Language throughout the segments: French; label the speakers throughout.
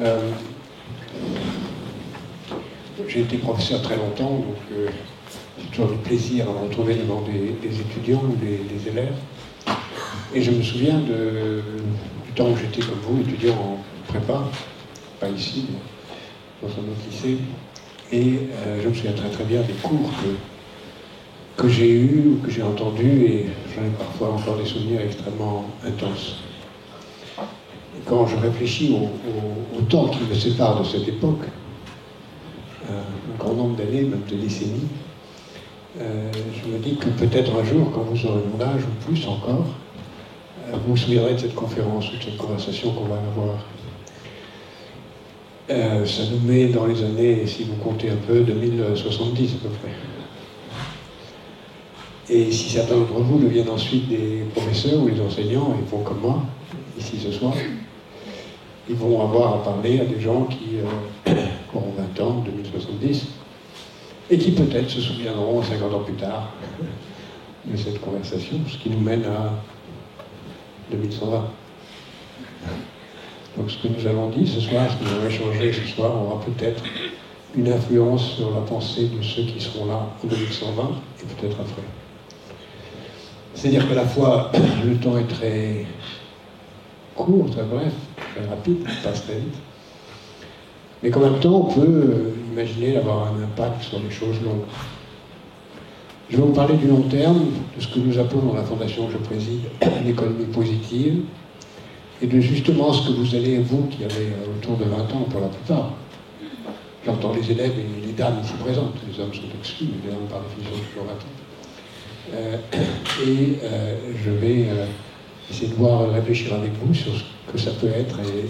Speaker 1: Euh, j'ai été professeur très longtemps, donc j'ai toujours du plaisir à me retrouver devant des étudiants ou des élèves. Et je me souviens du temps où j'étais comme vous, étudiant en prépa, pas ici, mais dans un autre lycée. Et je me souviens très très bien des cours que j'ai eus ou que j'ai entendus, et j'en ai parfois encore des souvenirs extrêmement intenses. Et quand je réfléchis au temps qui me sépare de cette époque, un grand nombre d'années, même de décennies, je me dis que peut-être un jour, quand vous aurez mon âge, ou plus encore, vous vous souviendrez de cette conférence ou de cette conversation qu'on va avoir. Ça nous met dans les années, si vous comptez un peu, 2070 à peu près. Et si certains d'entre vous deviennent ensuite des professeurs ou des enseignants, et font comme moi, ici ce soir, ils vont avoir à parler à des gens qui auront 20 ans, 2070, et qui peut-être se souviendront 50 ans plus tard de cette conversation, ce qui nous mène à 2120. Donc ce que nous avons dit ce soir, ce que nous avons échangé ce soir, aura peut-être une influence sur la pensée de ceux qui seront là en 2120 et peut-être après. C'est-à-dire qu'à la fois, le temps est très court, très bref, très rapide, il passe très vite, mais qu'en même temps, on peut imaginer avoir un impact sur les choses longues. Je vais vous parler du long terme, de ce que nous appelons dans la fondation que je préside l'économie positive, et de justement ce que vous allez, vous qui avez autour de 20 ans pour la plupart, j'entends les élèves et les dames ici présentes, les hommes sont exclus, les dames par définition toujours 20 ans. Je vais essayer de voir, réfléchir avec vous sur ce que ça peut être et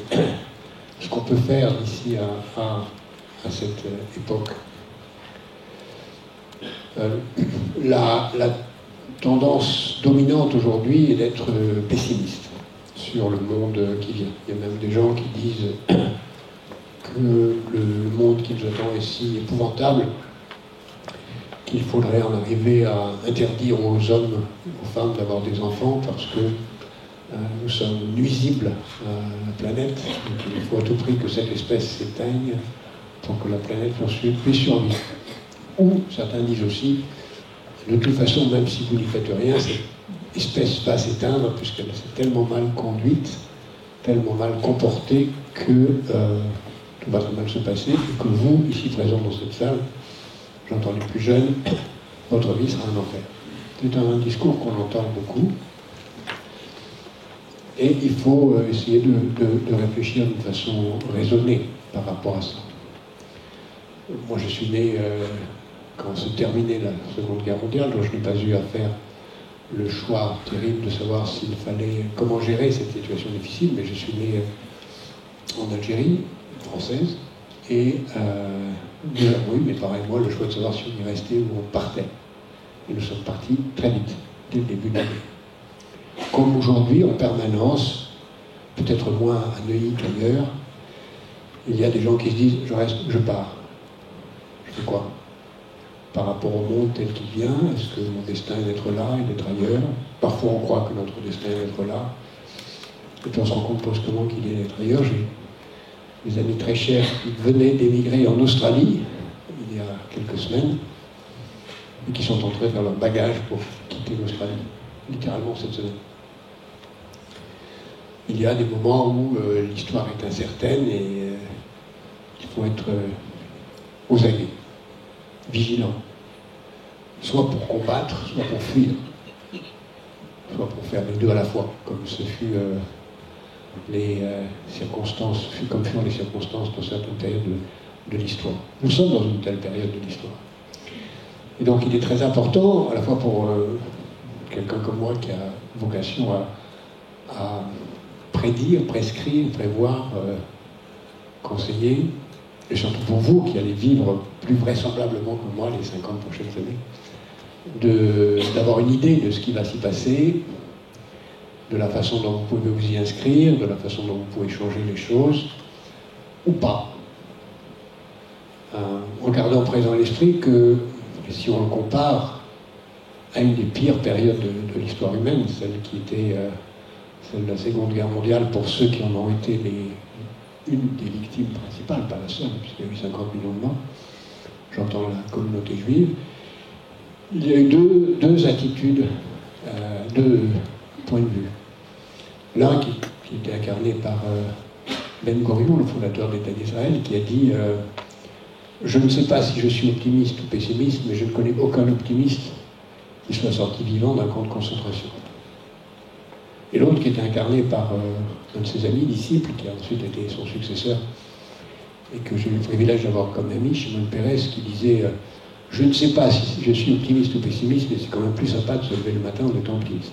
Speaker 1: ce qu'on peut faire d'ici à cette époque. La tendance dominante aujourd'hui est d'être pessimiste sur le monde qui vient. Il y a même des gens qui disent que le monde qui nous attend est si épouvantable qu'il faudrait en arriver à interdire aux hommes, aux femmes d'avoir des enfants parce que nous sommes nuisibles à la planète. Donc il faut à tout prix que cette espèce s'éteigne pour que la planète puisse survivre. Ou certains disent aussi, de toute façon, même si vous n'y faites rien, cette espèce va s'éteindre puisqu'elle s'est tellement mal conduite, tellement mal comportée que tout va très mal se passer et que vous, ici présents dans cette salle, j'entends les plus jeunes, votre vie sera un enfer. C'est un discours qu'on entend beaucoup. Et il faut essayer de réfléchir d'une façon raisonnée par rapport à ça. Moi, je suis né quand se terminait la Seconde Guerre mondiale, donc je n'ai pas eu à faire le choix terrible de savoir s'il fallait, comment gérer cette situation difficile, mais je suis né en Algérie, française, et oui, mes parents et moi, le choix de savoir si on y restait ou on partait. Et nous sommes partis très vite, dès le début de l'année. Comme aujourd'hui, en permanence, peut-être moins à Neuilly qu'ailleurs, il y a des gens qui se disent « je reste, je pars ». Je fais quoi? Par rapport au monde tel qu'il vient, est-ce que mon destin est d'être là et d'être ailleurs? Parfois on croit que notre destin est d'être là, et puis on se rend compte brusquement qu'il est d'être ailleurs. J'ai des amis très chers qui venaient d'émigrer en Australie, il y a quelques semaines, et qui sont en train de faire leur bagage pour quitter l'Australie, littéralement cette semaine. Il y a des moments où l'histoire est incertaine et il faut être aux aguets, vigilant, soit pour combattre, soit pour fuir, soit pour faire les deux à la fois, comme ce fut les circonstances, comme furent les circonstances dans certaines périodes de l'histoire. Nous sommes dans une telle période de l'histoire. Et donc il est très important, à la fois pour quelqu'un comme moi qui a vocation à prédire, prescrire, prévoir, conseiller, et surtout pour vous qui allez vivre plus vraisemblablement que moi les 50 prochaines années, d'avoir une idée de ce qui va s'y passer, de la façon dont vous pouvez vous y inscrire, de la façon dont vous pouvez changer les choses, ou pas. En gardant présent à l'esprit que, si on le compare à une des pires périodes de l'histoire humaine, celle qui était celle de la Seconde Guerre mondiale, pour ceux qui en ont été une des victimes principales, pas la seule, puisqu'il y a eu 50 millions de morts, j'entends la communauté juive, il y a eu deux attitudes, deux points de vue. L'un qui était incarné par Ben Gurion, le fondateur de l'État d'Israël, qui a dit je ne sais pas si je suis optimiste ou pessimiste, mais je ne connais aucun optimiste qui soit sorti vivant d'un camp de concentration. Et l'autre qui était incarné par un de ses amis, disciples, qui a ensuite été son successeur, et que j'ai eu le privilège d'avoir comme ami, Shimon Peres, qui disait je ne sais pas si je suis optimiste ou pessimiste, mais c'est quand même plus sympa de se lever le matin en étant optimiste.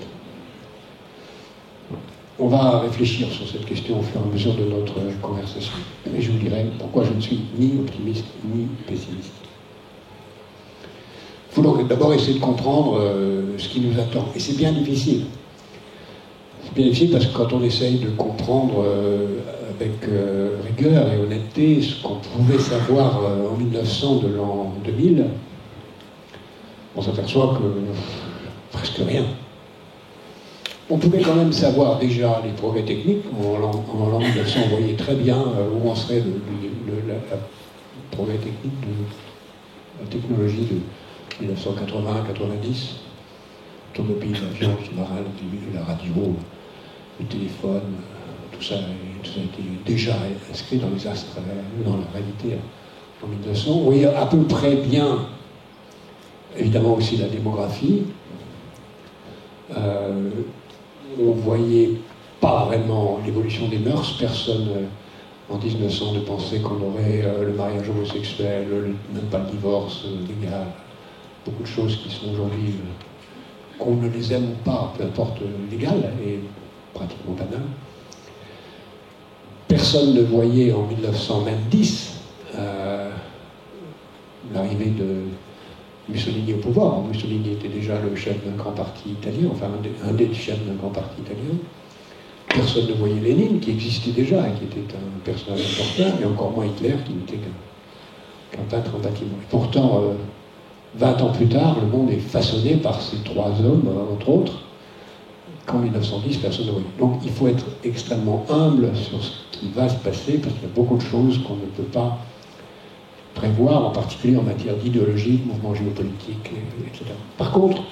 Speaker 1: On va réfléchir sur cette question au fur et à mesure de notre conversation. Mais je vous dirai pourquoi je ne suis ni optimiste ni pessimiste. Il faut donc d'abord essayer de comprendre ce qui nous attend. Et c'est bien difficile. C'est bien difficile parce que quand on essaye de comprendre avec rigueur et honnêteté ce qu'on pouvait savoir en 1900 de l'an 2000, on s'aperçoit que presque rien. On pouvait quand même savoir déjà les progrès techniques. En l'an 1900, on voyait très bien où en serait le progrès technique de la technologie de 1980-90. Automobile, l'avion, le sous-marin, la radio, le téléphone, tout ça a été déjà inscrit dans les astres, dans la réalité en 1900. On voyait à peu près bien, évidemment aussi la démographie. On ne voyait pas vraiment l'évolution des mœurs. Personne en 1900 ne pensait qu'on aurait le mariage homosexuel, même pas le divorce légal. Beaucoup de choses qui sont aujourd'hui, qu'on ne les aime ou pas, peu importe, légales et pratiquement banales. Personne ne voyait en 1910 l'arrivée de Mussolini au pouvoir. Mussolini était déjà le chef d'un grand parti italien, enfin un des chefs d'un grand parti italien. Personne ne voyait Lénine, qui existait déjà et qui était un personnage important, et encore moins Hitler, qui n'était qu'un peintre en bâtiment. Et pourtant, 20 ans plus tard, le monde est façonné par ces trois hommes, entre autres, qu'en 1910, personne ne voyait. Donc il faut être extrêmement humble sur ce qui va se passer, parce qu'il y a beaucoup de choses qu'on ne peut pas prévoir, en particulier en matière d'idéologie, de mouvements géopolitiques, etc. Par contre,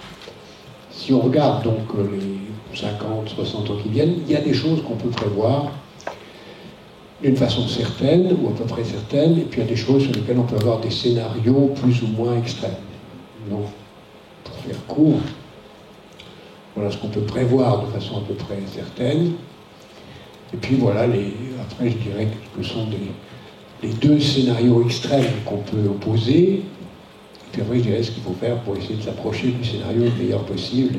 Speaker 1: si on regarde donc les 50, 60 ans qui viennent, il y a des choses qu'on peut prévoir d'une façon certaine, ou à peu près certaine, et puis il y a des choses sur lesquelles on peut avoir des scénarios plus ou moins extrêmes. Donc, pour faire court, voilà ce qu'on peut prévoir de façon à peu près certaine. Et puis voilà, après je dirais que ce sont les deux scénarios extrêmes qu'on peut opposer. Et puis après je dirais ce qu'il faut faire pour essayer de s'approcher du scénario le meilleur possible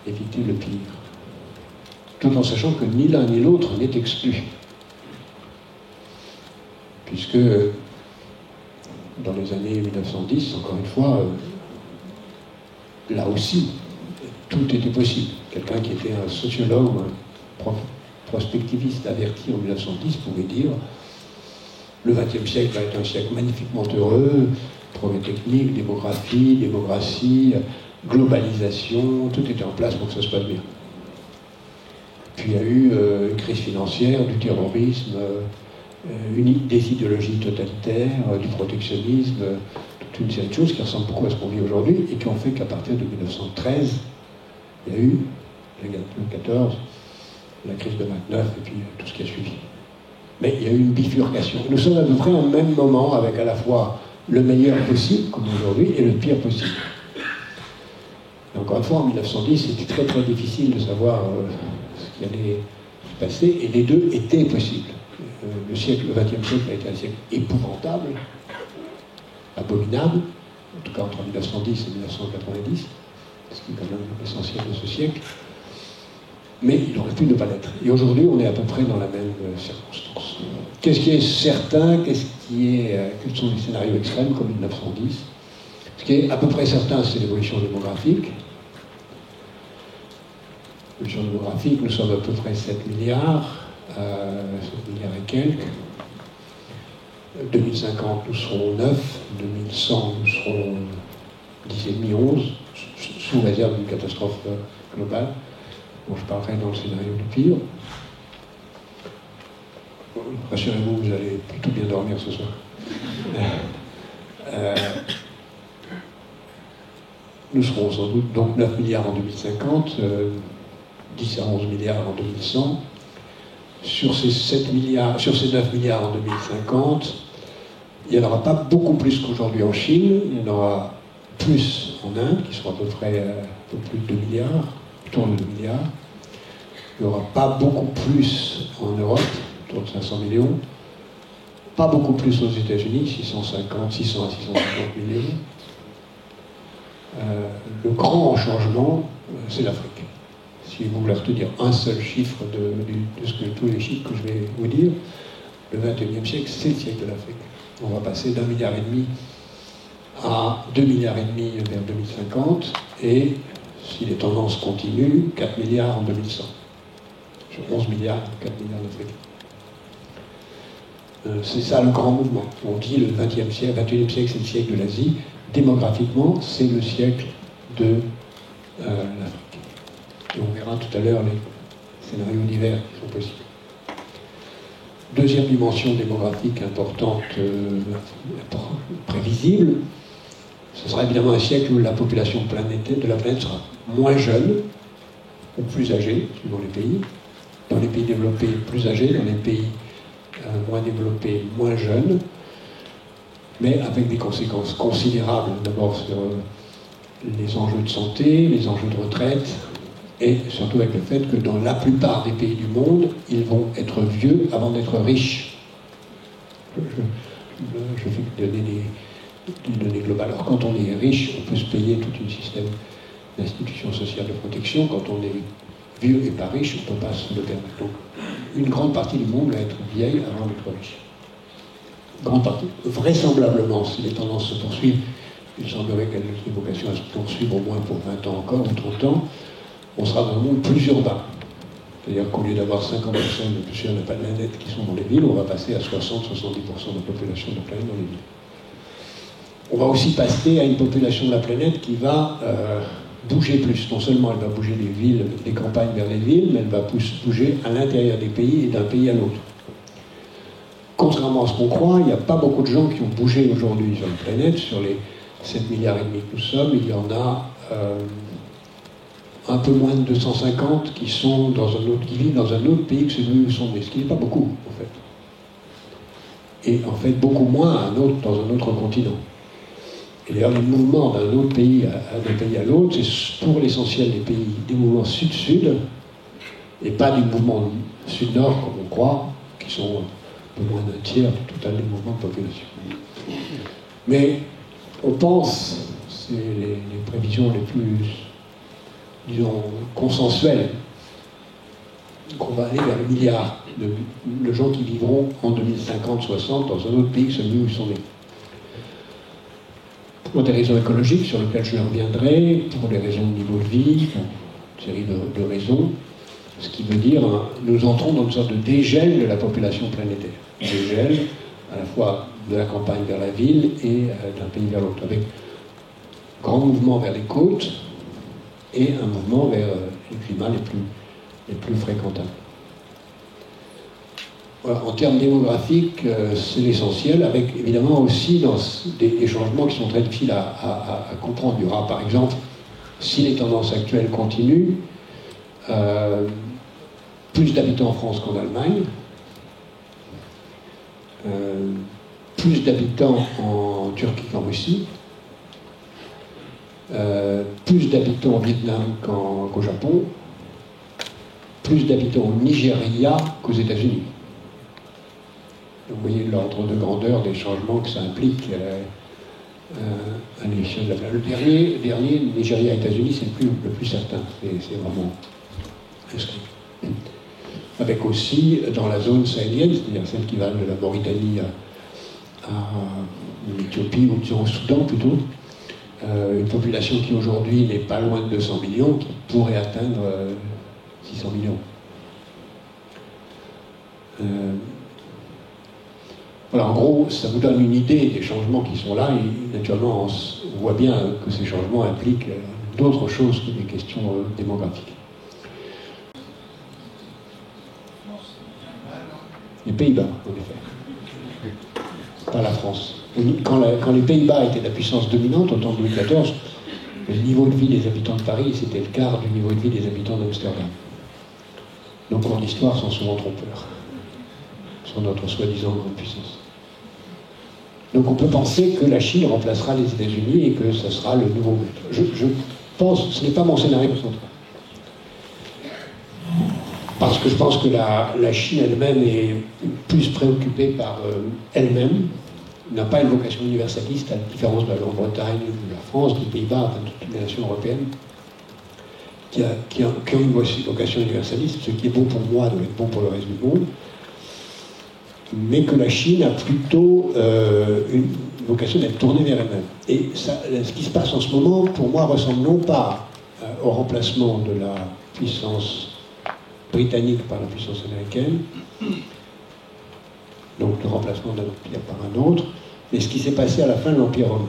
Speaker 1: et éviter le pire. Tout en sachant que ni l'un ni l'autre n'est exclu. Puisque dans les années 1910, encore une fois, là aussi, tout était possible. Quelqu'un qui était un sociologue, un prospectiviste averti en 1910 pouvait dire le XXe siècle va être un siècle magnifiquement heureux, progrès technique, démocratie, globalisation, tout était en place pour que ça se passe bien. Puis il y a eu une crise financière, du terrorisme, des idéologies totalitaires, du protectionnisme, toute une série de choses qui ressemblent beaucoup à ce qu'on vit aujourd'hui et qui ont fait qu'à partir de 1913, il y a eu, le 14, la crise de 29 et puis tout ce qui a suivi. Mais il y a eu une bifurcation. Nous sommes à peu près au même moment avec à la fois le meilleur possible, comme aujourd'hui, et le pire possible. Et encore une fois, en 1910, c'était très très difficile de savoir ce qui allait se passer, et les deux étaient possibles. Le XXe siècle a été un siècle épouvantable, abominable, en tout cas entre 1910 et 1990, ce qui est quand même l'essentiel de ce siècle, mais il aurait pu ne pas l'être. Et aujourd'hui, on est à peu près dans la même circonstance. Qu'est-ce qui est certain, quels sont les scénarios extrêmes, comme 1910 ? Ce qui est à peu près certain, c'est l'évolution démographique. L'évolution démographique, nous sommes à peu près 7 milliards, 7 milliards et quelques. 2050, nous serons 9. 2100, nous serons 10,5, 11, sous réserve d'une catastrophe globale, dont je parlerai dans le scénario du pire. rassurez-vous, vous allez plutôt bien dormir ce soir. Nous serons sans doute donc 9 milliards en 2050, 10 à 11 milliards en 2100. Sur ces 9 milliards en 2050, il n'y en aura pas beaucoup plus qu'aujourd'hui en Chine, il y en aura plus en Inde, qui sera à peu près un peu plus de 2 milliards, autour de 2 milliards. Il n'y aura pas beaucoup plus en Europe, autour de 500 millions. Pas beaucoup plus aux États-Unis, 600 à 650 millions. Le grand changement, c'est l'Afrique. Si vous voulez retenir un seul chiffre de tous les chiffres que je vais vous dire, le 21e siècle, c'est le siècle de l'Afrique. On va passer d'1,5 milliard à 2,5 milliards vers 2050, et si les tendances continuent, 4 milliards en 2100. Sur 11 milliards, 4 milliards d'Africains. C'est ça le grand mouvement. On dit le 21e siècle, c'est le siècle de l'Asie. Démographiquement, c'est le siècle de l'Afrique. Et on verra tout à l'heure les scénarios divers qui sont possibles. Deuxième dimension démographique importante, prévisible, ce sera évidemment un siècle où la population de la planète sera moins jeune ou plus âgée, suivant les pays. Dans les pays développés, plus âgés, dans les pays moins développés, moins jeunes, mais avec des conséquences considérables, d'abord sur les enjeux de santé, les enjeux de retraite, et surtout avec le fait que dans la plupart des pays du monde, ils vont être vieux avant d'être riches. Je fais donner des données globales. Alors quand on est riche, on peut se payer tout un système d'institutions sociales de protection. Quand on est vieux et pas riche, on ne peut pas se le permettre. Donc, une grande partie du monde va être vieille avant d'être riche. Grande partie. Vraisemblablement, si les tendances se poursuivent, il semblerait qu'elles aient vocation à se poursuivre au moins pour 20 ans encore, ou 30 ans, on sera dans un monde plus urbain. C'est-à-dire qu'au lieu d'avoir 50% de plus de la planète qui sont dans les villes, on va passer à 60-70% de la population de la planète dans les villes. On va aussi passer à une population de la planète qui va bouger plus. Non seulement elle va bouger des villes, des campagnes vers les villes, mais elle va bouger à l'intérieur des pays et d'un pays à l'autre. Contrairement à ce qu'on croit, il n'y a pas beaucoup de gens qui ont bougé aujourd'hui sur la planète. Sur les 7 milliards et demi que nous sommes, il y en a un peu moins de 250 qui vivent dans un autre pays que celui où ils sont nés, ce qui n'est pas beaucoup, en fait. Et en fait, beaucoup moins dans un autre continent. Et d'ailleurs, les mouvements d'un autre pays à l'autre, c'est pour l'essentiel des mouvements sud-sud, et pas des mouvements sud-nord, comme on croit, qui sont un peu moins d'un tiers du total des mouvements de population. Mais on pense, c'est les prévisions les plus, disons, consensuelles, qu'on va aller vers le milliard de gens qui vivront en 2050-60 dans un autre pays que celui où ils sont nés. Pour des raisons écologiques, sur lesquelles je reviendrai, pour des raisons de niveau de vie, pour une série de raisons, ce qui veut dire, nous entrons dans une sorte de dégel de la population planétaire. Dégel, à la fois de la campagne vers la ville et d'un pays vers l'autre, avec un grand mouvement vers les côtes et un mouvement vers les climats les plus fréquentables. Voilà, en termes démographiques, c'est l'essentiel, avec évidemment aussi des changements qui sont très difficiles à comprendre. Il y aura par exemple, si les tendances actuelles continuent, plus d'habitants en France qu'en Allemagne, plus d'habitants en Turquie qu'en Russie, plus d'habitants au Vietnam qu'au Japon, plus d'habitants au Nigeria qu'aux États-Unis. Vous voyez l'ordre de grandeur des changements que ça implique à l'échelle de la planète. Le dernier Nigeria et États-Unis, c'est le plus certain. C'est vraiment inscrit. Avec aussi, dans la zone sahélienne, c'est-à-dire celle qui va de la Mauritanie à l'Éthiopie, ou disons au Soudan plutôt, une population qui aujourd'hui n'est pas loin de 200 millions, qui pourrait atteindre 600 millions. Voilà, en gros, ça vous donne une idée des changements qui sont là, et naturellement, on voit bien que ces changements impliquent d'autres choses que des questions démographiques. Les Pays-Bas, en effet. Pas la France. Quand les Pays-Bas étaient la puissance dominante, au temps de Louis XIV, le niveau de vie des habitants de Paris, c'était le quart du niveau de vie des habitants d'Amsterdam. Nos cours d'histoire sont souvent trompeurs sur notre soi-disant grande puissance. Donc on peut penser que la Chine remplacera les États-Unis et que ce sera le nouveau maître. Je pense, ce n'est pas mon scénario central. Parce que je pense que la Chine elle-même est plus préoccupée par elle-même, n'a pas une vocation universaliste, à la différence de la Grande-Bretagne, de la France, des Pays-Bas, enfin de toutes les nations européennes, qui ont une vocation universaliste. Ce qui est bon pour moi doit être bon pour le reste du monde. Mais que la Chine a plutôt une vocation d'être tournée vers elle-même. Et ça, ce qui se passe en ce moment, pour moi, ressemble non pas au remplacement de la puissance britannique par la puissance américaine, donc le remplacement d'un empire par un autre, mais ce qui s'est passé à la fin de l'Empire romain,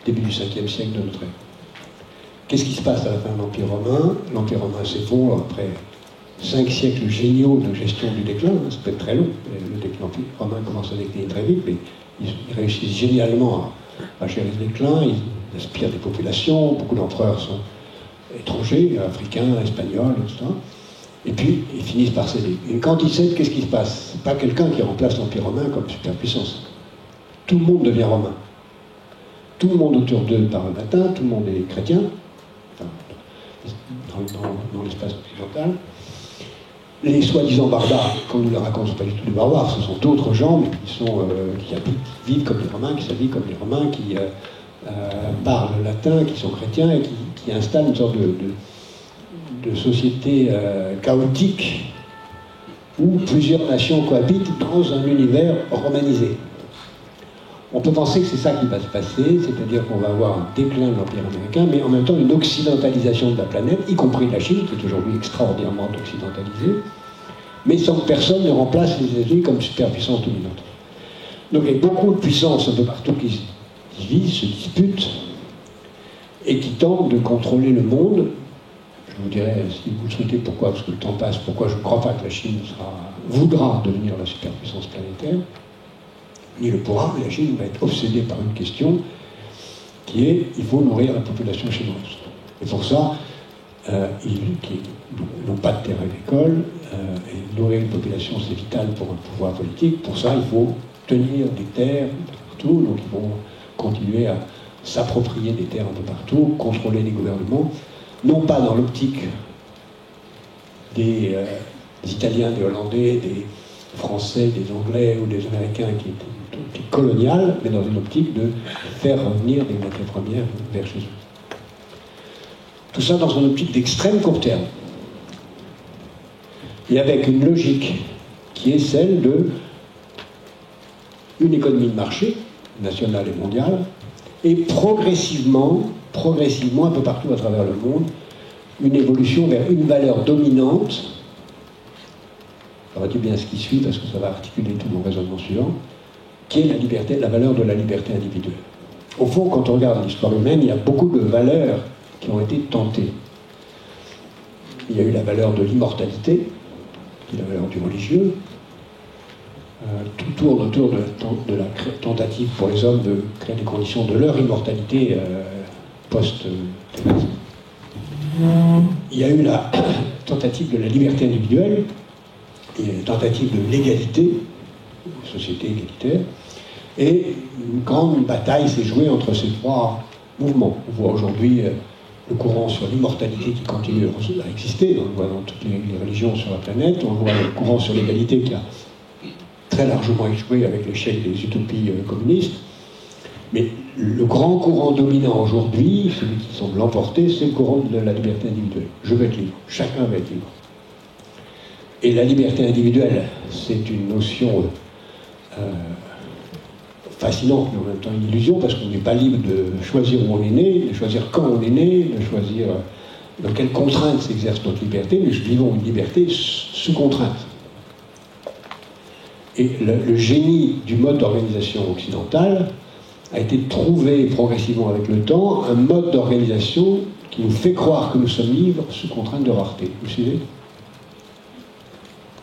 Speaker 1: début du 5e siècle de notre ère. Qu'est-ce qui se passe à la fin de l'Empire romain? L'Empire romain s'effondre après 5 siècles géniaux de gestion du déclin, ça peut être très long. Le déclin romain commence à décliner très vite, mais ils réussissent génialement à gérer le déclin, ils aspirent des populations, beaucoup d'empereurs sont étrangers, africains, espagnols, etc. Et puis, ils finissent par céder. Et quand ils cèdent, qu'est-ce qui se passe? C'est pas quelqu'un qui remplace l'Empire romain comme superpuissance. Tout le monde devient romain. Tout le monde autour d'eux parle latin, tout le monde est chrétien, enfin, dans l'espace occidental. Les soi-disant barbares, comme nous le racontons, ne sont pas du tout des barbares, ce sont d'autres gens, mais qui vivent comme les Romains, qui s'habillent comme les Romains, qui parlent latin, qui sont chrétiens et qui installent une sorte de société chaotique où plusieurs nations cohabitent dans un univers romanisé. On peut penser que c'est ça qui va se passer, c'est-à-dire qu'on va avoir un déclin de l'Empire américain, mais en même temps une occidentalisation de la planète, y compris la Chine, qui est aujourd'hui extraordinairement occidentalisée, mais sans que personne ne remplace les États-Unis comme superpuissance dominante. Donc il y a beaucoup de puissances un peu partout qui se divisent, se disputent, et qui tentent de contrôler le monde. Je vous dirai, si vous le souhaitez, pourquoi, parce que le temps passe, pourquoi je ne crois pas que la Chine voudra devenir la superpuissance planétaire, ni le pourra, mais la Chine va être obsédée par une question qui est, il faut nourrir la population chinoise. Et pour ça, ils n'ont pas de terre agricole, et nourrir une population c'est vital pour un pouvoir politique. Pour ça, il faut tenir des terres partout, donc ils vont continuer à s'approprier des terres un peu partout, contrôler les gouvernements, non pas dans l'optique des Italiens, des Hollandais, des Français, des Anglais ou des Américains qui étaient une optique coloniale, mais dans une optique de faire revenir des matières premières vers chez eux. Tout ça dans une optique d'extrême court terme. Et avec une logique qui est celle de une économie de marché, nationale et mondiale, et progressivement, un peu partout à travers le monde, une évolution vers une valeur dominante. Retenez bien ce qui suit parce que ça va articuler tout mon raisonnement suivant, qui est la liberté, la valeur de la liberté individuelle. Au fond, quand on regarde l'histoire humaine, il y a beaucoup de valeurs qui ont été tentées. Il y a eu la valeur de l'immortalité, qui est la valeur du religieux. Tout tourne autour de la tentative pour les hommes de créer des conditions de leur immortalité post-terrestre. Il y a eu la tentative de la liberté individuelle, et une tentative de l'égalité, société égalitaire, et une grande bataille s'est jouée entre ces trois mouvements. On voit aujourd'hui le courant sur l'immortalité qui continue à exister, on le voit dans toutes les religions sur la planète, on voit le courant sur l'égalité qui a très largement échoué avec l'échec des utopies communistes, mais le grand courant dominant aujourd'hui, celui qui semble l'emporter, c'est le courant de la liberté individuelle. Je veux être libre, chacun va être libre. Et la liberté individuelle, c'est une notion fascinante, mais en même temps une illusion, parce qu'on n'est pas libre de choisir où on est né, de choisir quand on est né, de choisir dans quelles contraintes s'exerce notre liberté, mais nous vivons une liberté sous contrainte. Et le génie du mode d'organisation occidental a été de trouver progressivement avec le temps un mode d'organisation qui nous fait croire que nous sommes libres sous contrainte de rareté. Vous suivez ?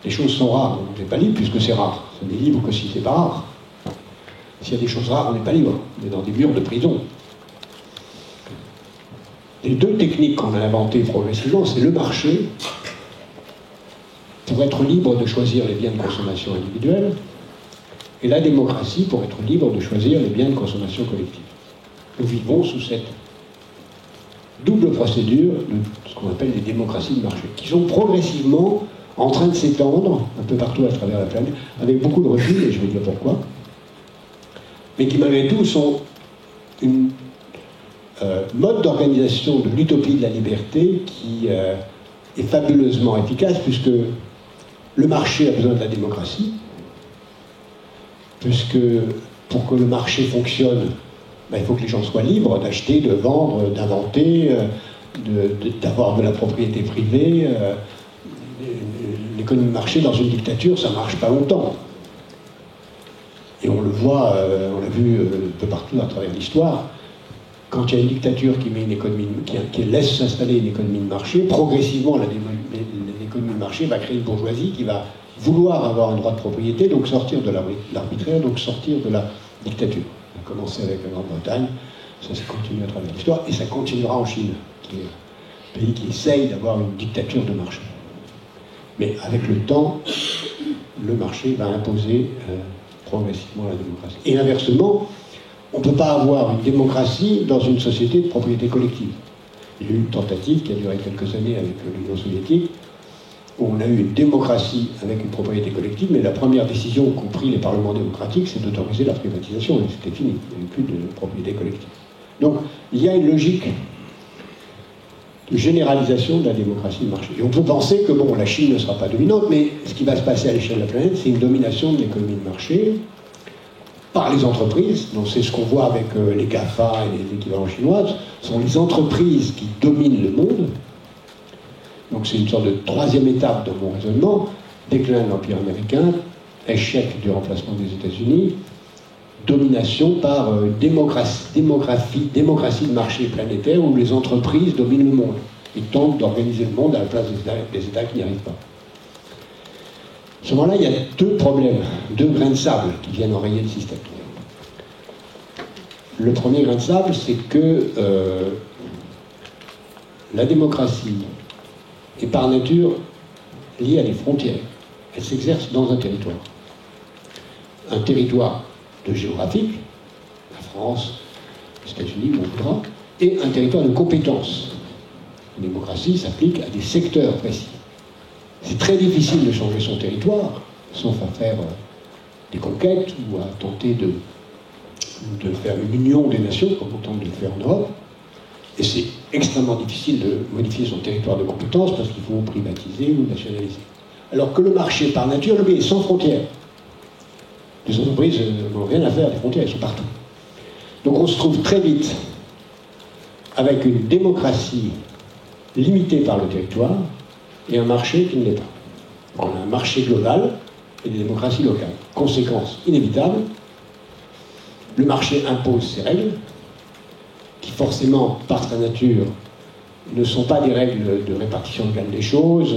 Speaker 1: Les choses sont rares, on n'est pas libre puisque c'est rare. On est libre que si c'est pas rare. S'il y a des choses rares, on n'est pas libre. On est dans des murs de prison. Les deux techniques qu'on a inventées progressivement, c'est le marché, pour être libre de choisir les biens de consommation individuels, et la démocratie pour être libre de choisir les biens de consommation collective. Nous vivons sous cette double procédure de ce qu'on appelle les démocraties de marché, qui sont progressivement en train de s'étendre un peu partout à travers la planète, avec beaucoup de recul, et je vais dire pourquoi, mais qui malgré tout sont une mode d'organisation de l'utopie de la liberté qui est fabuleusement efficace, puisque le marché a besoin de la démocratie, puisque pour que le marché fonctionne, ben, il faut que les gens soient libres d'acheter, de vendre, d'inventer, d'avoir de la propriété privée. L'économie de marché dans une dictature, ça ne marche pas longtemps. Et on le voit, on l'a vu un peu partout à travers l'histoire. Quand il y a une dictature qui met une économie, qui laisse s'installer une économie de marché, progressivement l'économie de marché va créer une bourgeoisie qui va vouloir avoir un droit de propriété, donc sortir de l'arbitraire, donc sortir de la dictature. On a commencé avec la Grande-Bretagne, ça s'est continué à travers l'histoire, et ça continuera en Chine, qui est un pays qui essaye d'avoir une dictature de marché. Mais avec le temps, le marché va imposer progressivement la démocratie. Et inversement, on ne peut pas avoir une démocratie dans une société de propriété collective. Il y a eu une tentative qui a duré quelques années avec l'Union soviétique, où on a eu une démocratie avec une propriété collective, mais la première décision qu'ont pris les parlements démocratiques, c'est d'autoriser la privatisation, et c'était fini, il n'y avait plus de propriété collective. Donc, il y a une logique de généralisation de la démocratie de marché. Et on peut penser que, bon, la Chine ne sera pas dominante, mais ce qui va se passer à l'échelle de la planète, c'est une domination de l'économie de marché, par les entreprises, donc c'est ce qu'on voit avec les GAFA et les équivalents chinois, sont les entreprises qui dominent le monde. Donc c'est une sorte de troisième étape dans mon raisonnement, déclin de l'Empire américain, échec du remplacement des États-Unis, domination par démocratie de marché planétaire où les entreprises dominent le monde et tentent d'organiser le monde à la place des États qui n'y arrivent pas. À ce moment-là, il y a deux problèmes, deux grains de sable qui viennent enrayer le système. Le premier grain de sable, c'est que la démocratie est par nature liée à des frontières. Elle s'exerce dans un territoire. Un territoire de géographique, la France, les États-Unis, on voudra, et un territoire de compétences. La démocratie s'applique à des secteurs précis. C'est très difficile de changer son territoire, sauf à faire des conquêtes ou à tenter de faire une union des nations, comme on tente de le faire en Europe. Et c'est extrêmement difficile de modifier son territoire de compétences parce qu'il faut privatiser ou nationaliser. Alors que le marché, par nature, lui, est sans frontières. Les entreprises n'ont rien à faire des frontières, elles sont partout. Donc on se trouve très vite avec une démocratie limitée par le territoire, et un marché qui ne l'est pas. On a un marché global et des démocraties locales. Conséquence inévitable, le marché impose ses règles, qui forcément, par sa nature, ne sont pas des règles de répartition de gagne des choses,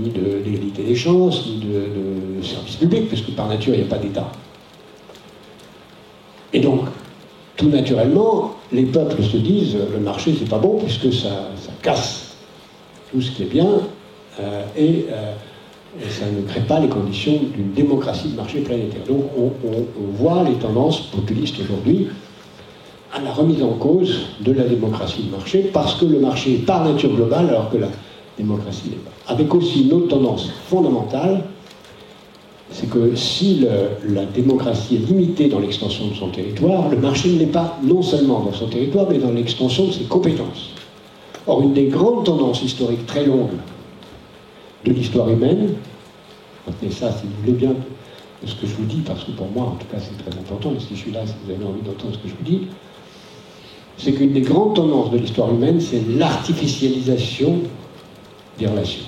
Speaker 1: ni d'égalité des chances, ni de service public, puisque par nature, il n'y a pas d'État. Et donc, tout naturellement, les peuples se disent, le marché, c'est pas bon, puisque ça casse tout ce qui est bien, et ça ne crée pas les conditions d'une démocratie de marché planétaire. Donc on voit les tendances populistes aujourd'hui à la remise en cause de la démocratie de marché, parce que le marché est par nature global, alors que la démocratie n'est pas. Avec aussi une autre tendance fondamentale, c'est que si la démocratie est limitée dans l'extension de son territoire, le marché ne l'est pas non seulement dans son territoire, mais dans l'extension de ses compétences. Or, une des grandes tendances historiques très longues de l'histoire humaine, retenez ça si vous voulez bien de ce que je vous dis, parce que pour moi, en tout cas, c'est très important, et si je suis là, si vous avez envie d'entendre ce que je vous dis, c'est qu'une des grandes tendances de l'histoire humaine, c'est l'artificialisation des relations.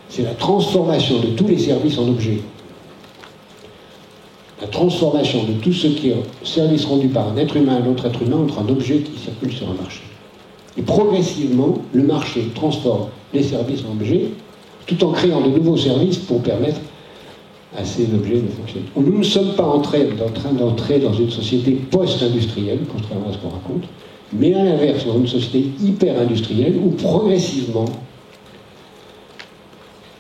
Speaker 1: C'est la transformation de tous les services en objets. La transformation de tout ce qui est service rendu par un être humain à un autre être humain entre un objet qui circule sur un marché. Et progressivement, le marché transforme les services en objets, tout en créant de nouveaux services pour permettre à ces objets de fonctionner. Nous ne sommes pas en train d'entrer dans une société post-industrielle, contrairement à ce qu'on raconte, mais à l'inverse, dans une société hyper-industrielle où progressivement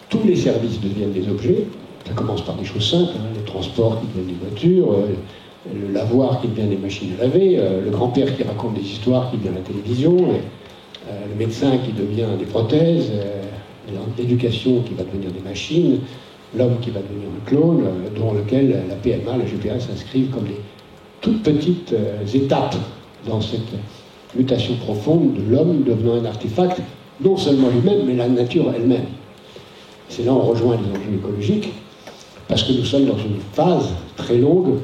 Speaker 1: tous les services deviennent des objets. Ça commence par des choses simples, hein, les transports qui deviennent des voitures, le lavoir qui devient des machines à laver, le grand-père qui raconte des histoires qui devient la télévision, le médecin qui devient des prothèses, l'éducation qui va devenir des machines, l'homme qui va devenir un clone, dans lequel la PMA, la GPA s'inscrivent comme des toutes petites étapes dans cette mutation profonde de l'homme devenant un artefact, non seulement lui-même, mais la nature elle-même. C'est là où on rejoint les enjeux écologiques, parce que nous sommes dans une phase très longue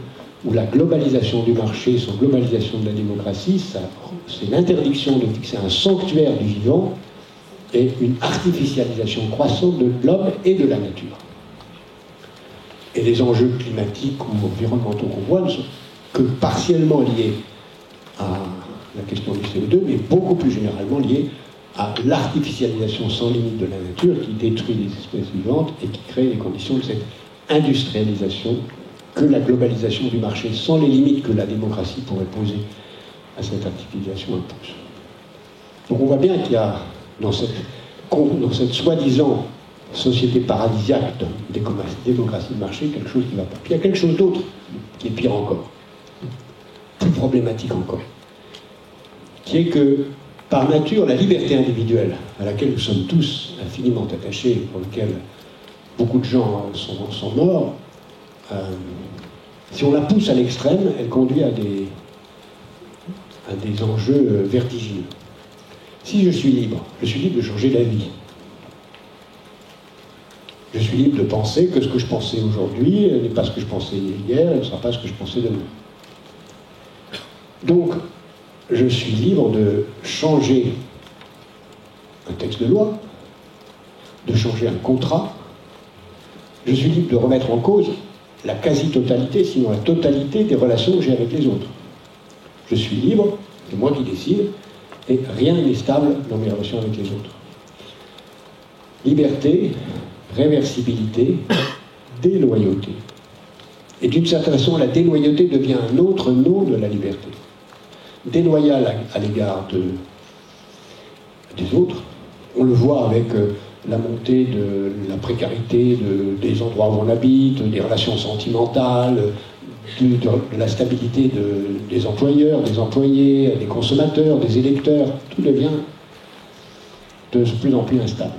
Speaker 1: où la globalisation du marché, son globalisation de la démocratie, c'est l'interdiction de fixer un sanctuaire du vivant et une artificialisation croissante de l'homme et de la nature. Et les enjeux climatiques ou environnementaux qu'on voit ne sont que partiellement liés à la question du CO2, mais beaucoup plus généralement liés à l'artificialisation sans limite de la nature qui détruit les espèces vivantes et qui crée les conditions de cette industrialisation que la globalisation du marché, sans les limites que la démocratie pourrait poser à cette artificialisation impose. Donc on voit bien qu'il y a dans cette soi-disant société paradisiaque de démocratie de marché quelque chose qui ne va pas. Puis il y a quelque chose d'autre qui est pire encore, plus problématique encore, qui est que par nature, la liberté individuelle, à laquelle nous sommes tous infiniment attachés, pour laquelle beaucoup de gens sont morts, si on la pousse à l'extrême, elle conduit à des enjeux vertigineux. Si je suis libre de changer d'avis. Je suis libre de penser que ce que je pensais aujourd'hui n'est pas ce que je pensais hier, et ne sera pas ce que je pensais demain. Donc, je suis libre de changer un texte de loi, de changer un contrat. Je suis libre de remettre en cause la quasi-totalité, sinon la totalité des relations que j'ai avec les autres. Je suis libre, c'est moi qui décide, et rien n'est stable dans mes relations avec les autres. Liberté, réversibilité, déloyauté. Et d'une certaine façon, la déloyauté devient un autre nom de la liberté. Déloyal à l'égard des autres. On le voit avec la montée de la précarité des endroits où on habite, des relations sentimentales, de la stabilité des employeurs, des employés, des consommateurs, des électeurs. Tout devient de plus en plus instable.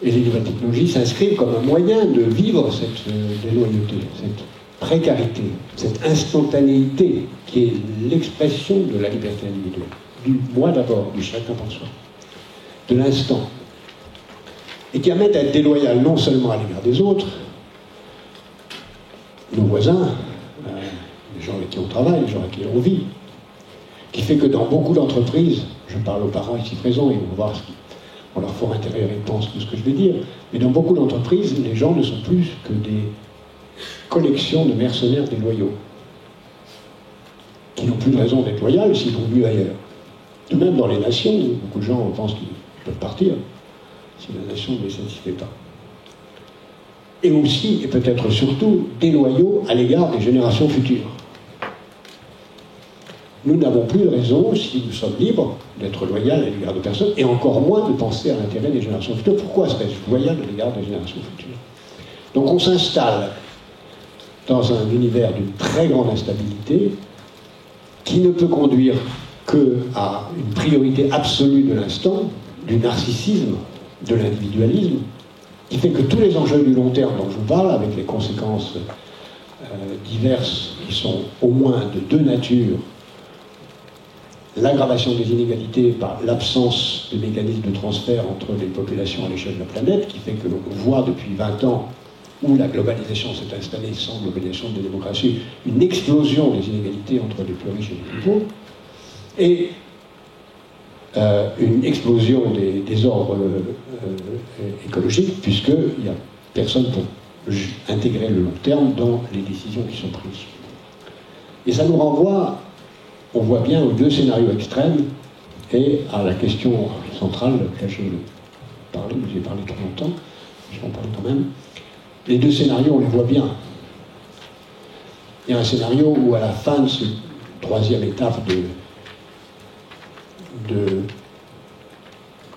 Speaker 1: Et les nouvelles technologies s'inscrivent comme un moyen de vivre cette déloyauté, cette précarité, cette instantanéité qui est l'expression de la liberté individuelle, du moi d'abord, du chacun pour soi, de l'instant, et qui amène à être déloyal non seulement à l'égard des autres, nos voisins, les gens avec qui on travaille, les gens avec qui on vit, qui fait que dans beaucoup d'entreprises, je parle aux parents ici présents, ils vont voir on leur fera intérieur et pense tout ce que je vais dire, mais dans beaucoup d'entreprises, les gens ne sont plus que des collections de mercenaires déloyaux, qui n'ont plus de raison d'être loyaux s'ils vont mieux ailleurs. De même dans les nations, beaucoup de gens pensent qu'ils peuvent partir si la nation ne les satisfait pas. Et aussi, et peut-être surtout, déloyaux à l'égard des générations futures. Nous n'avons plus de raison, si nous sommes libres, d'être loyaux à l'égard de personne, et encore moins de penser à l'intérêt des générations futures. Pourquoi serais-je loyal à l'égard des générations futures? Donc on s'installe dans un univers d'une très grande instabilité qui ne peut conduire qu'à une priorité absolue de l'instant, du narcissisme, de l'individualisme, qui fait que tous les enjeux du long terme dont je vous parle, avec les conséquences diverses qui sont au moins de deux natures, l'aggravation des inégalités par l'absence de mécanismes de transfert entre les populations à l'échelle de la planète, qui fait que l'on voit depuis 20 ans où la globalisation s'est installée sans globalisation de la démocratie, une explosion des inégalités entre les plus riches et les plus pauvres, et une explosion des ordres écologiques, puisqu'il n'y a personne pour intégrer le long terme dans les décisions qui sont prises. Et ça nous renvoie, on voit bien, aux deux scénarios extrêmes et à la question centrale, cachez-le. parlé, vous avez parlé très longtemps, je vais en parler quand même. Les deux scénarios, on les voit bien. Il y a un scénario où, à la fin de cette troisième étape de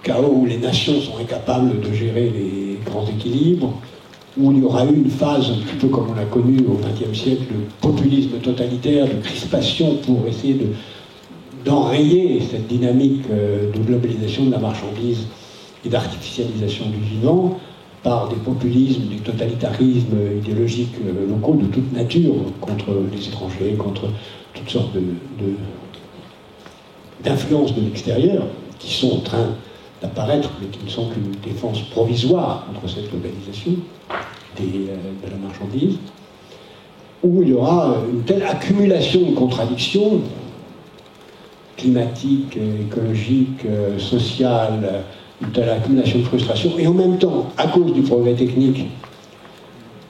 Speaker 1: chaos, où les nations sont incapables de gérer les grands équilibres, où il y aura eu une phase, un petit peu comme on l'a connu au XXe siècle, de populisme totalitaire, de crispation pour essayer d'enrayer cette dynamique de globalisation de la marchandise et d'artificialisation du vivant par des populismes, des totalitarismes idéologiques locaux de toute nature, contre les étrangers, contre toutes sortes d'influences de l'extérieur, qui sont en train d'apparaître, mais qui ne sont qu'une défense provisoire contre cette globalisation de la marchandise, où il y aura une telle accumulation de contradictions climatiques, écologiques, sociales, une telle accumulation de frustration, et en même temps, à cause du progrès technique,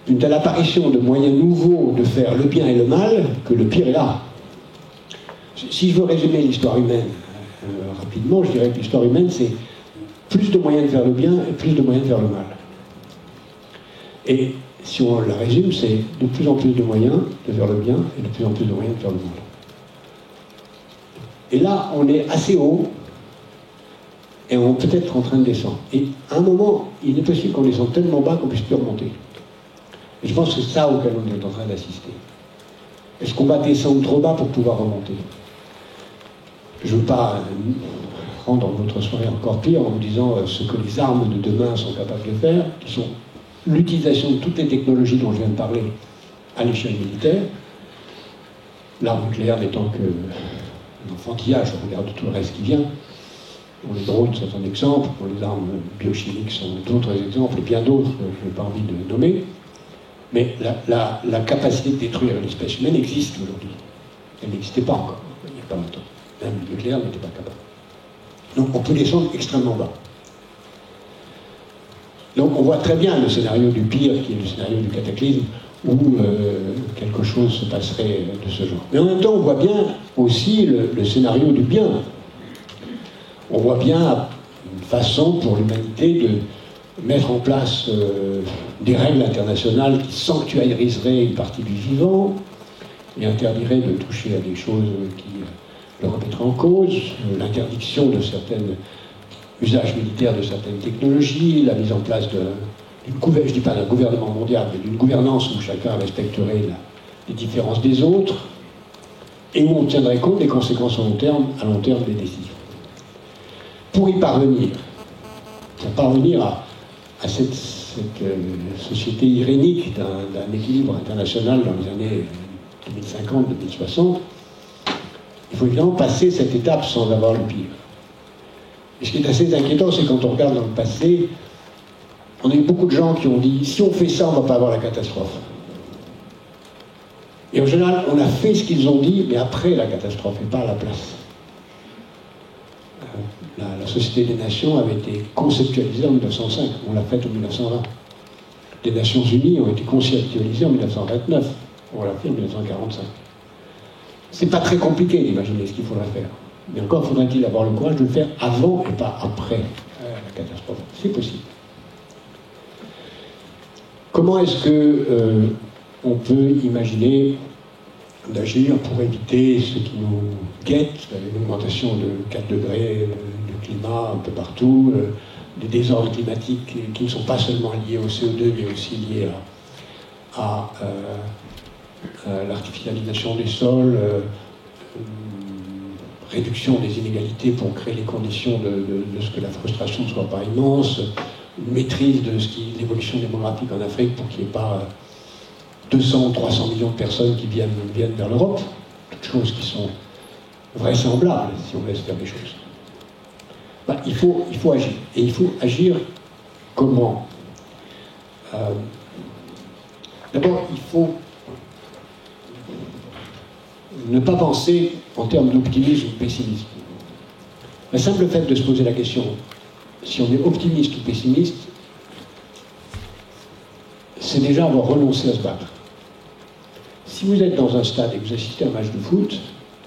Speaker 1: une telle apparition de moyens nouveaux de faire le bien et le mal, que le pire est là. Si je veux résumer l'histoire humaine rapidement, je dirais que l'histoire humaine, c'est plus de moyens de faire le bien et plus de moyens de faire le mal. Et si on la résume, c'est de plus en plus de moyens de faire le bien et de plus en plus de moyens de faire le mal. Et là, on est assez haut, et on peut être en train de descendre. Et à un moment, il est possible qu'on descende tellement bas qu'on ne puisse plus remonter. Et je pense que c'est ça auquel on est en train d'assister. Est-ce qu'on va descendre trop bas pour pouvoir remonter? Je ne veux pas rendre notre soirée encore pire en vous disant ce que les armes de demain sont capables de faire, qui sont l'utilisation de toutes les technologies dont je viens de parler à l'échelle militaire, l'arme nucléaire n'étant qu'un enfantillage, on regarde tout le reste qui vient. Bon, les drones sont un exemple, pour les armes biochimiques sont d'autres exemples, et bien d'autres que je n'ai pas envie de nommer. Mais la capacité de détruire l'espèce humaine existe aujourd'hui. Elle n'existait pas encore, il n'y a pas longtemps. Même le nucléaire n'était pas capable. Donc on peut descendre extrêmement bas. Donc on voit très bien le scénario du pire, qui est le scénario du cataclysme, où quelque chose se passerait de ce genre. Mais en même temps, on voit bien aussi le scénario du bien. On voit bien une façon pour l'humanité de mettre en place des règles internationales qui sanctuariseraient une partie du vivant et interdiraient de toucher à des choses qui le remettraient en cause, l'interdiction de certains usages militaires de certaines technologies, la mise en place je ne dis pas d'un gouvernement mondial, mais d'une gouvernance où chacun respecterait les différences des autres et où on tiendrait compte des conséquences à long terme des décisions. Pour y parvenir, à cette société irénique d'un équilibre international dans les années 2050-2060, il faut évidemment passer cette étape sans avoir le pire. Et ce qui est assez inquiétant, c'est quand on regarde dans le passé, on a eu beaucoup de gens qui ont dit « si on fait ça, on ne va pas avoir la catastrophe ». Et en général, on a fait ce qu'ils ont dit, mais après la catastrophe, et pas à la place. La Société des Nations avait été conceptualisée en 1905, on l'a faite en 1920. Les Nations Unies ont été conceptualisées en 1929, on l'a fait en 1945. C'est pas très compliqué d'imaginer ce qu'il faudrait faire. Mais encore faudrait-il avoir le courage de le faire avant et pas après la catastrophe. C'est possible. Comment est-ce que on peut imaginer d'agir pour éviter ce qui nous guette, l'augmentation de 4 degrés du climat un peu partout, des désordres climatiques qui ne sont pas seulement liés au CO2, mais aussi liés à l'artificialisation des sols, réduction des inégalités pour créer les conditions de ce que la frustration ne soit pas immense, une maîtrise de l'évolution démographique en Afrique pour qu'il n'y ait pas 200 ou 300 millions de personnes qui viennent vers l'Europe, toutes choses qui sont vraisemblables si on laisse faire des choses. Ben, il faut agir. Et il faut agir comment? D'abord, il faut ne pas penser en termes d'optimisme ou de pessimisme. Le simple fait de se poser la question, si on est optimiste ou pessimiste, c'est déjà avoir renoncé à se battre. Si vous êtes dans un stade et que vous assistez à un match de foot,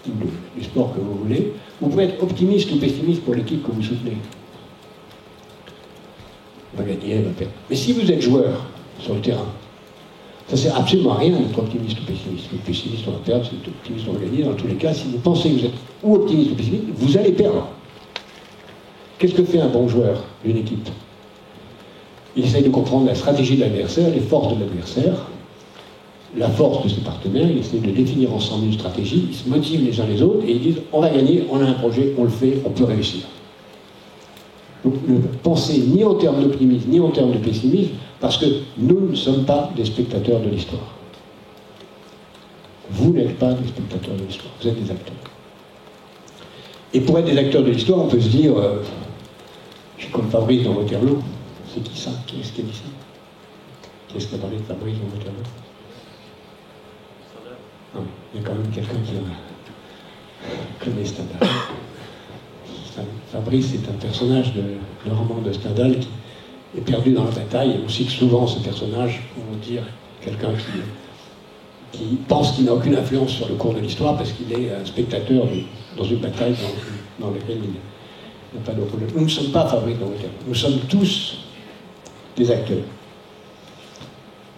Speaker 1: ou du sport que vous voulez, vous pouvez être optimiste ou pessimiste pour l'équipe que vous soutenez. On va gagner, elle va perdre. Mais si vous êtes joueur sur le terrain, ça ne sert absolument à rien d'être optimiste ou pessimiste. Le pessimiste, on va perdre, si vous êtes optimiste, on va gagner. Dans tous les cas, si vous pensez que vous êtes ou optimiste ou pessimiste, vous allez perdre. Qu'est-ce que fait un bon joueur d'une équipe? Il essaye de comprendre la stratégie de l'adversaire, les forces de l'adversaire, la force de ses partenaires, il essaie de définir ensemble une stratégie, ils se motivent les uns les autres et ils disent on va gagner, on a un projet, on le fait, on peut réussir. Donc ne pensez ni en termes d'optimisme ni en termes de pessimisme, parce que nous ne sommes pas des spectateurs de l'histoire. Vous n'êtes pas des spectateurs de l'histoire, vous êtes des acteurs. Et pour être des acteurs de l'histoire, on peut se dire, je suis comme Fabrice dans Waterloo. C'est qui ça? Qui est-ce qui a dit ça? Qui est-ce qui a parlé de Fabrice dans Waterloo? Ah, il y a quand même quelqu'un qui connaît Stendhal. Fabrice est un personnage de roman de Stendhal qui est perdu dans la bataille. Et on cite souvent ce personnage pour dire quelqu'un qui pense qu'il n'a aucune influence sur le cours de l'histoire parce qu'il est un spectateur dans une bataille dans laquelle il n'a pas de rôle. Nous ne sommes pas Fabrice dans Waterloo. Nous sommes tous des acteurs.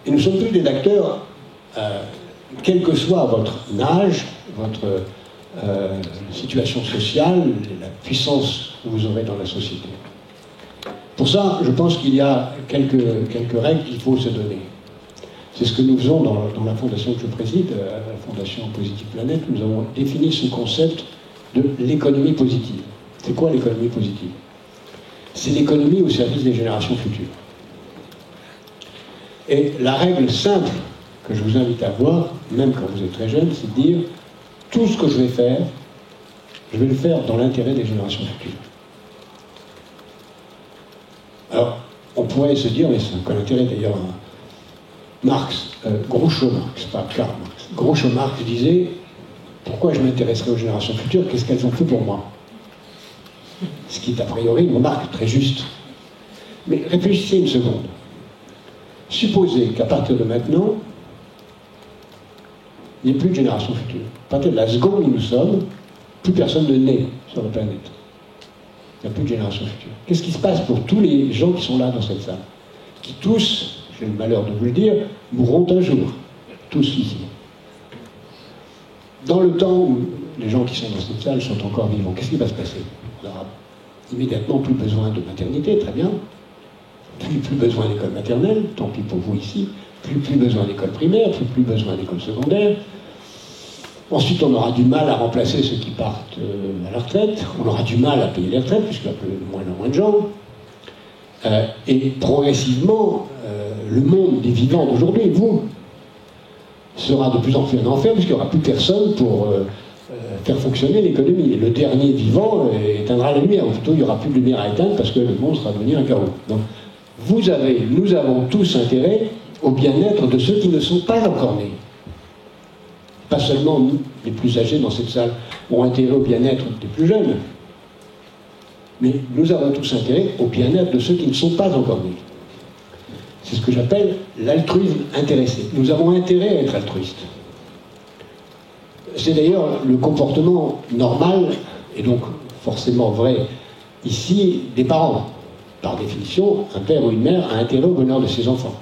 Speaker 1: Et nous sommes tous des acteurs, quel que soit votre âge, votre situation sociale, la puissance que vous aurez dans la société. Pour ça, je pense qu'il y a quelques règles qu'il faut se donner. C'est ce que nous faisons dans la fondation que je préside, la fondation Positive Planète. Nous avons défini ce concept de l'économie positive. C'est quoi l'économie positive? C'est l'économie au service des générations futures. Et la règle simple que je vous invite à avoir, même quand vous êtes très jeune, c'est de dire tout ce que je vais faire, je vais le faire dans l'intérêt des générations futures. Alors, on pourrait se dire, mais c'est un intérêt d'ailleurs, Marx, Groucho Marx, pas Karl Marx. Groucho Marx disait, pourquoi je m'intéresserai aux générations futures, qu'est-ce qu'elles ont fait pour moi? Ce qui est a priori une remarque très juste. Mais réfléchissez une seconde. Supposez qu'à partir de maintenant, il n'y ait plus de génération future. À partir de la seconde où nous sommes, plus personne ne naît sur la planète. Il n'y a plus de génération future. Qu'est-ce qui se passe pour tous les gens qui sont là dans cette salle? Qui tous, j'ai le malheur de vous le dire, mourront un jour. Tous ici. Dans le temps où les gens qui sont dans cette salle sont encore vivants, qu'est-ce qui va se passer? On n'aura immédiatement plus besoin de maternité, très bien. Plus besoin d'école maternelle, tant pis pour vous ici. Plus besoin d'école primaire, plus besoin d'école secondaire. Ensuite, on aura du mal à remplacer ceux qui partent à la retraite. On aura du mal à payer les retraites, puisqu'il y a de moins en moins de gens. Et progressivement, le monde des vivants d'aujourd'hui, vous, sera de plus en plus un enfer, puisqu'il n'y aura plus personne pour faire fonctionner l'économie. Et le dernier vivant éteindra la lumière. Ou plutôt, il n'y aura plus de lumière à éteindre, parce que le monde sera devenu un chaos. Donc, nous avons tous intérêt au bien-être de ceux qui ne sont pas encore nés. Pas seulement nous, les plus âgés dans cette salle, ont intérêt au bien-être des plus jeunes, mais nous avons tous intérêt au bien-être de ceux qui ne sont pas encore nés. C'est ce que j'appelle l'altruisme intéressé. Nous avons intérêt à être altruistes. C'est d'ailleurs le comportement normal, et donc forcément vrai ici, des parents. Par définition, un père ou une mère a intérêt au bonheur de ses enfants.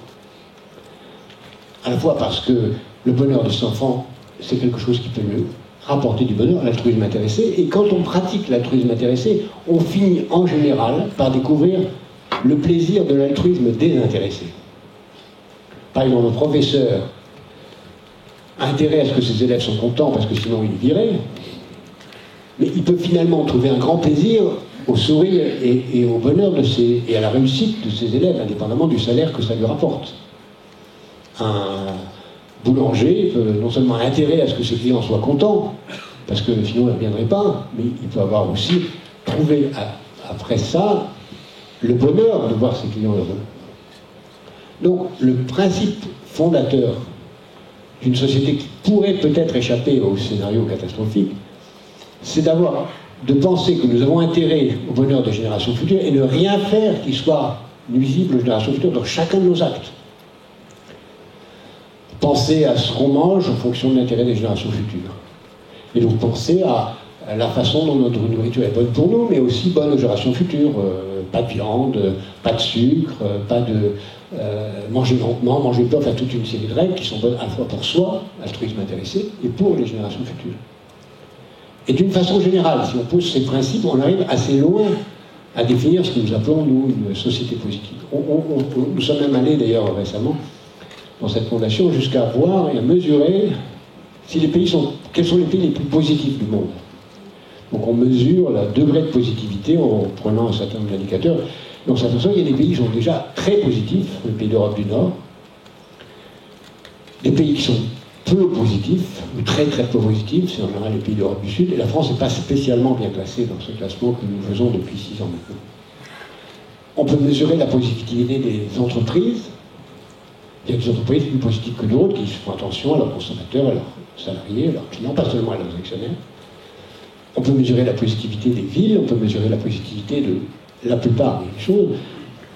Speaker 1: À la fois parce que le bonheur de ses enfants, c'est quelque chose qui peut lui rapporter du bonheur, l'altruisme intéressé, et quand on pratique l'altruisme intéressé, on finit en général par découvrir le plaisir de l'altruisme désintéressé. Par exemple, un professeur a intérêt à ce que ses élèves soient contents, parce que sinon il les virait, mais il peut finalement trouver un grand plaisir au sourire et au bonheur et à la réussite de ses élèves, indépendamment du salaire que ça lui rapporte. Un boulanger peut non seulement avoir intérêt à ce que ses clients soient contents, parce que sinon il ne reviendrait pas, mais il peut avoir aussi trouvé après ça le bonheur de voir ses clients heureux. Donc le principe fondateur d'une société qui pourrait peut-être échapper au scénario catastrophique, c'est de penser que nous avons intérêt au bonheur des générations futures et ne rien faire qui soit nuisible aux générations futures dans chacun de nos actes. Penser à ce qu'on mange en fonction de l'intérêt des générations futures. Et donc penser à la façon dont notre nourriture est bonne pour nous, mais aussi bonne aux générations futures. Pas de viande, pas de sucre, pas de manger lentement, manger peu, enfin toute une série de règles qui sont bonnes à la fois pour soi, altruisme intéressé, et pour les générations futures. Et d'une façon générale, si on pose ces principes, on arrive assez loin à définir ce que nous appelons, nous, une société positive. Nous sommes même allés, d'ailleurs, récemment, dans cette fondation, jusqu'à voir et à mesurer si les pays quels sont les pays les plus positifs du monde. Donc on mesure le degré de positivité en prenant un certain nombre d'indicateurs. Donc on s'aperçoit qu'il y a des pays qui sont déjà très positifs, les pays d'Europe du Nord, des pays qui sont peu positifs, ou très très peu positifs, c'est en général les pays d'Europe du Sud, et la France n'est pas spécialement bien classée dans ce classement que nous faisons depuis 6 ans maintenant. On peut mesurer la positivité des entreprises. Il y a des entreprises plus positives que d'autres qui font attention à leurs consommateurs, à leurs salariés, à leurs clients, pas seulement à leurs actionnaires. On peut mesurer la positivité des villes, on peut mesurer la positivité de la plupart des choses.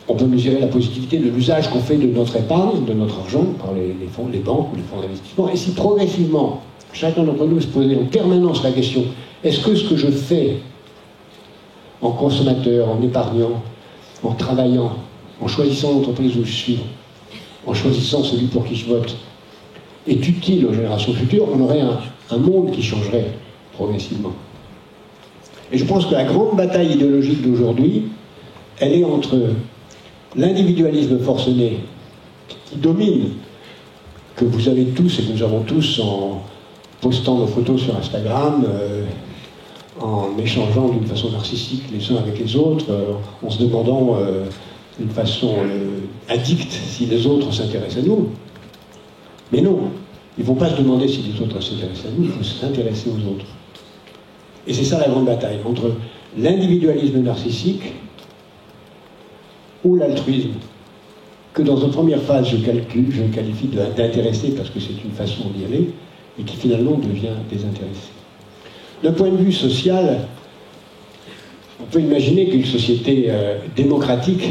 Speaker 1: On peut mesurer la positivité de l'usage qu'on fait de notre épargne, de notre argent, par les fonds, les banques ou les fonds d'investissement. Et si progressivement, chacun d'entre nous se posait en permanence la question, est-ce que ce que je fais en consommateur, en épargnant, en travaillant, en choisissant l'entreprise où je suis, en choisissant celui pour qui je vote, est utile aux générations futures, on aurait un monde qui changerait progressivement. Et je pense que la grande bataille idéologique d'aujourd'hui, elle est entre l'individualisme forcené qui domine, que vous avez tous et que nous avons tous en postant nos photos sur Instagram, en échangeant d'une façon narcissique les uns avec les autres, en se demandant d'une façon addicte si les autres s'intéressent à nous. Mais non, il ne faut pas se demander si les autres s'intéressent à nous, il faut s'intéresser aux autres. Et c'est ça la grande bataille, entre l'individualisme narcissique ou l'altruisme, que dans une première phase je qualifie d'intéressé parce que c'est une façon d'y aller, et qui finalement devient désintéressé. D'un point de vue social, on peut imaginer qu'une société démocratique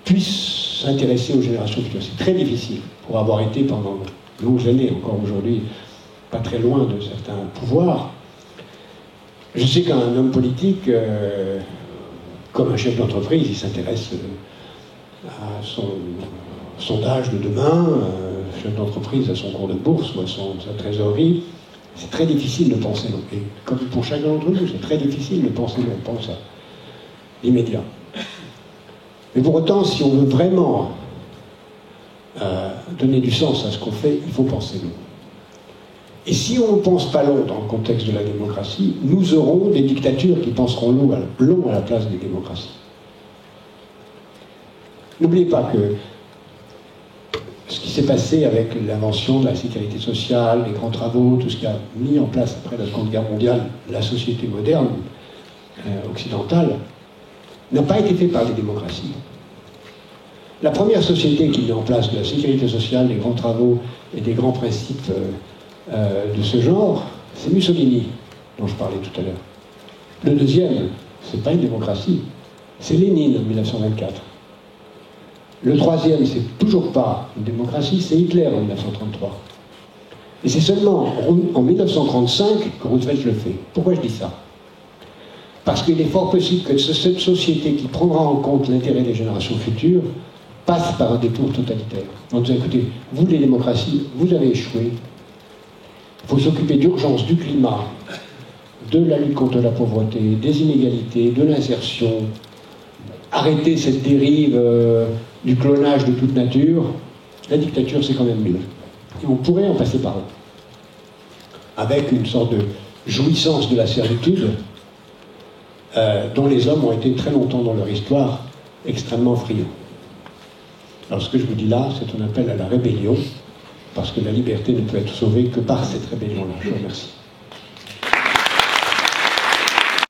Speaker 1: puisse s'intéresser aux générations futures. C'est très difficile, pour avoir été pendant de longues années, encore aujourd'hui, pas très loin de certains pouvoirs. Je sais qu'un homme politique, comme un chef d'entreprise, il s'intéresse à son sondage de demain, chef d'entreprise à son cours de bourse ou à sa trésorerie. C'est très difficile de penser long. Et comme pour chacun d'entre nous, c'est très difficile de penser long. On pense à l'immédiat. Mais pour autant, si on veut vraiment donner du sens à ce qu'on fait, il faut penser long. Et si on ne pense pas long dans le contexte de la démocratie, nous aurons des dictatures qui penseront long à la place des démocraties. N'oubliez pas que ce qui s'est passé avec l'invention de la sécurité sociale, les grands travaux, tout ce qui a mis en place après la Seconde Guerre mondiale, la société moderne, occidentale, n'a pas été fait par les démocraties. La première société qui met en place de la sécurité sociale, des grands travaux et des grands principes de ce genre, c'est Mussolini, dont je parlais tout à l'heure. Le deuxième, c'est pas une démocratie, c'est Lénine en 1924. Le troisième, c'est toujours pas une démocratie, c'est Hitler en 1933. Et c'est seulement en 1935 que Roosevelt le fait. Pourquoi je dis ça? Parce qu'il est fort possible que cette société qui prendra en compte l'intérêt des générations futures passe par un détour totalitaire. En disant, écoutez, vous les démocraties, vous avez échoué. Il faut s'occuper d'urgence du climat, de la lutte contre la pauvreté, des inégalités, de l'insertion, arrêter cette dérive du clonage de toute nature. La dictature, c'est quand même mieux. Et on pourrait en passer par là, avec une sorte de jouissance de la servitude dont les hommes ont été très longtemps dans leur histoire extrêmement friands. Alors ce que je vous dis là, c'est un appel à la rébellion, parce que la liberté ne peut être sauvée que par cette rébellion-là. Je vous remercie.